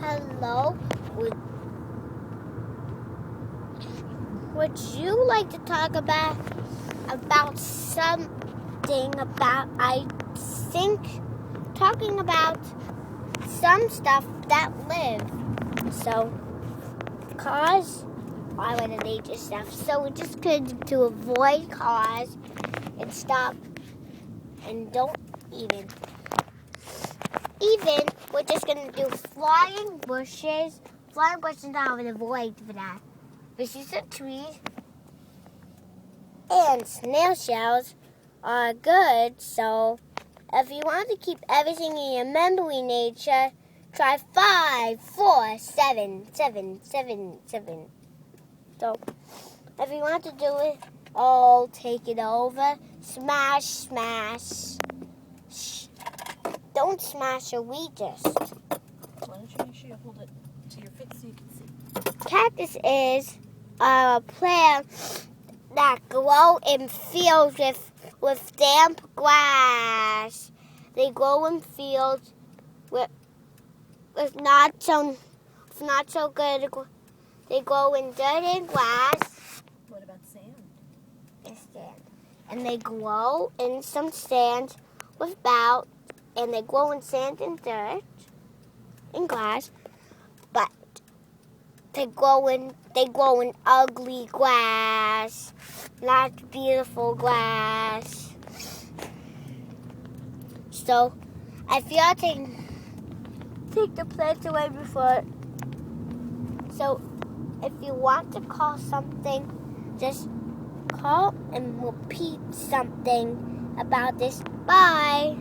Hello. Would you like to talk about something about, I think, talking about some stuff that live. So, cars are one of the nature stuff. So we're just going to avoid cars and stop and don't even, we're just going to do flying bushes. Flying bushes now, I'm going to avoid for that. Bushes and trees and snail shells are good. So if you want to keep everything in your memory nature, try 5, 4, 7, 7, 7, 7. So if you want to do it, take it over. Smash, smash. Don't smash your Regis. Why don't you make sure you hold it to your face so you can see? Cactus is a plant that grow in fields with damp grass. They grow in fields with not so good. They grow in dirt and grass. What about sand? And sand. And they grow in some sand and they grow in sand and dirt and grass, but they grow in ugly grass, not beautiful grass. So if you're take the plants away before. So if you want to call something, just call and repeat something about this. Bye.